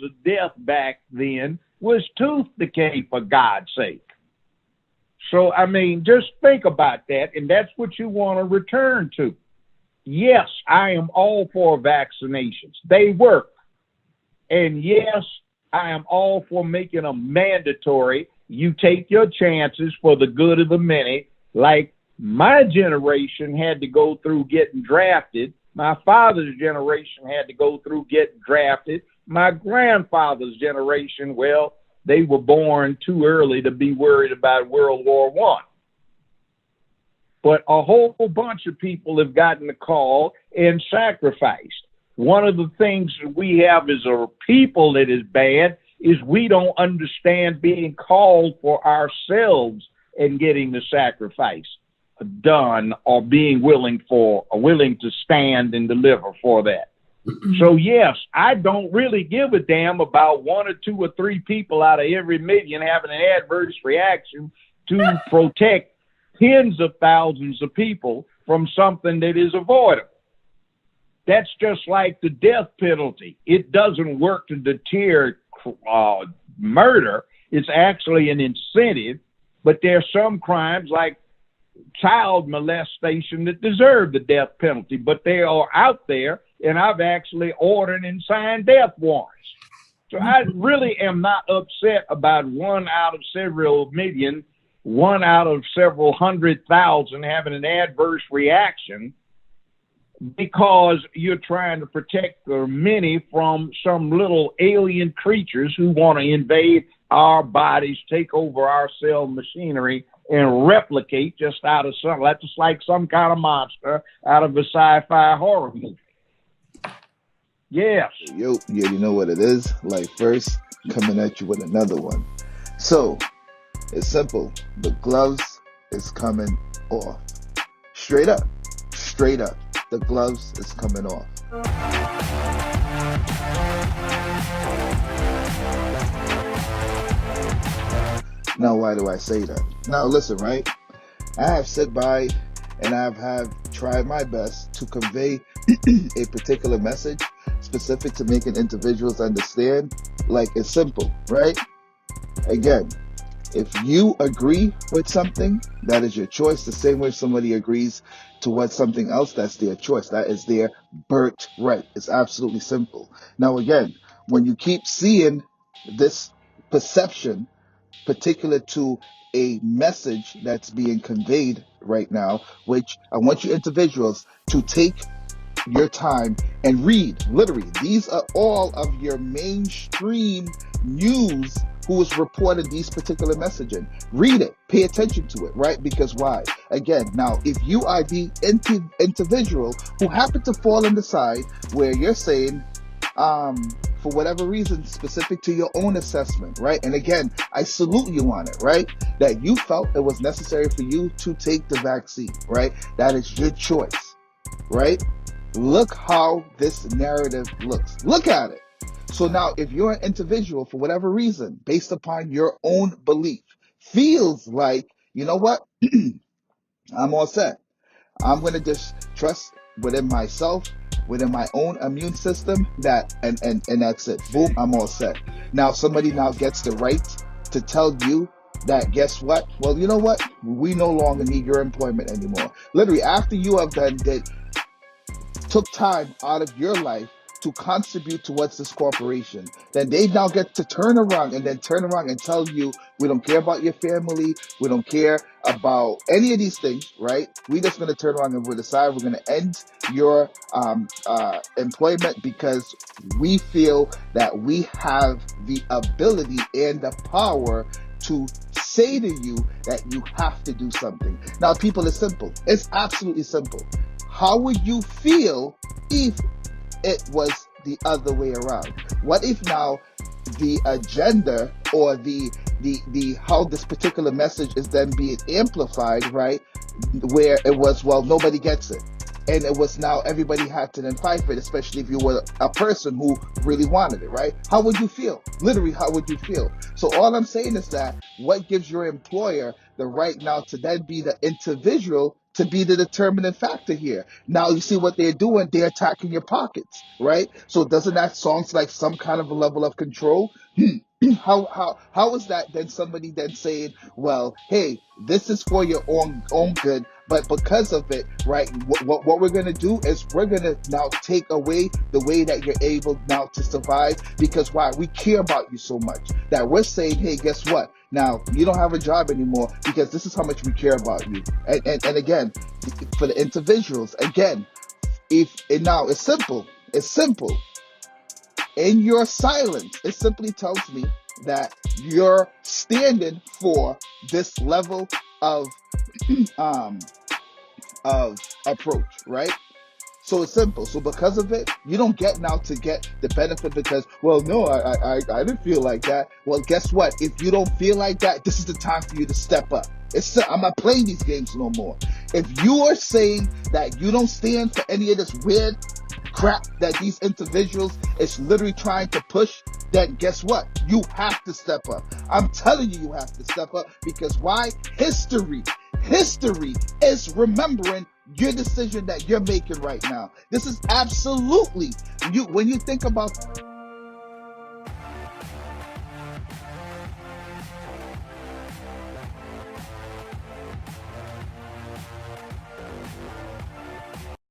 of death back then was tooth decay, for God's sake. So, I mean, just think about that, and that's what you want to return to. Yes, I am all for vaccinations. They work. And yes, I am all for making them mandatory. You take your chances for the good of the many. Like my generation had to go through getting drafted. My father's generation had to go through getting drafted. My grandfather's generation, well, they were born too early to be worried about World War I. But a whole bunch of people have gotten the call and sacrificed. One of the things that we have as a people that is bad is we don't understand being called for ourselves and getting the sacrifice done, or being willing to stand and deliver for that. So yes, I don't really give a damn about 1 or 2 or 3 people out of every million having an adverse reaction to protect tens of thousands of people from something that is avoidable. That's just like the death penalty. It doesn't work to deter murder. It's actually an incentive, but there are some crimes like child molestation that deserve the death penalty, but they are out there, and I've actually ordered and signed death warrants. So I really am not upset about 1 out of several million, 1 out of several 100,000 having an adverse reaction, because you're trying to protect the many from some little alien creatures who want to invade our bodies, take over our cell machinery, and replicate just out of some, that's just like some kind of monster out of a sci-fi horror movie. Yes. Yo, you know what it is? Like first, coming at you with another one. So, it's simple. The gloves is coming off. Straight up. Straight up. The gloves is coming off. Now, why do I say that? Now, listen, right? I have sat by and I have tried my best to convey a particular message specific to making individuals understand. Like, it's simple, right? Again, if you agree with something, that is your choice. The same way if somebody agrees to what something else, that's their choice. That is their birthright. It's absolutely simple. Now, again, when you keep seeing this perception particular to a message that's being conveyed right now, which I want you individuals to take your time and read. Literally, these are all of your mainstream news who is reporting these particular messaging. Read it, pay attention to it, right? Because why? Again, now, if you are the individual who happen to fall on the side where you're saying, for whatever reason, specific to your own assessment, right? And again, I salute you on it, right? That you felt it was necessary for you to take the vaccine, right? That is your choice, right? Look how this narrative looks. Look at it. So now, if you're an individual, for whatever reason, based upon your own belief, feels like, you know what? I'm all set. I'm going to just trust within myself, within my own immune system, that and that's it. Boom, I'm all set. Now somebody now gets the right to tell you that, guess what? Well, you know what? We no longer need your employment anymore. Literally, after you have done that, took time out of your life to contribute towards this corporation, then they now get to turn around and tell you, we don't care about your family, we don't care about any of these things, right? We're just going to turn around and we'll decide we're going to end your employment because we feel that we have the ability and the power to say to you that you have to do something. Now, people, it's simple. It's absolutely simple. How would you feel if it was the other way around? What if now the agenda or the how this particular message is then being amplified, right? Where it was, well, nobody gets it. And it was now everybody had to then fight for it, especially if you were a person who really wanted it, right? How would you feel? Literally, how would you feel? So all I'm saying is that what gives your employer the right now to then be the individual to be the determining factor here. Now you see what they're doing, they're attacking your pockets, right? So doesn't that sound like some kind of a level of control? How is that then somebody then saying, well, hey, this is for your own good, but because of it, right, what we're going to do is we're going to now take away the way that you're able now to survive, because why? We care about you so much that we're saying, hey, guess what? Now you don't have a job anymore because this is how much we care about you. And again, for the individuals, again, now it's simple. It's simple. In your silence, it simply tells me that you're standing for this level of um of approach, right? So it's simple. So because of it, you don't get now to get the benefit because, well, no, I didn't feel like that. Well, guess what? If you don't feel like that, this is the time for you to step up. I'm not playing these games no more. If you are saying that you don't stand for any of this weird crap that these individuals is literally trying to push, then guess what? You have to step up. I'm telling you, you have to step up, because why? History is remembering your decision that you're making right now. This is absolutely, when you think about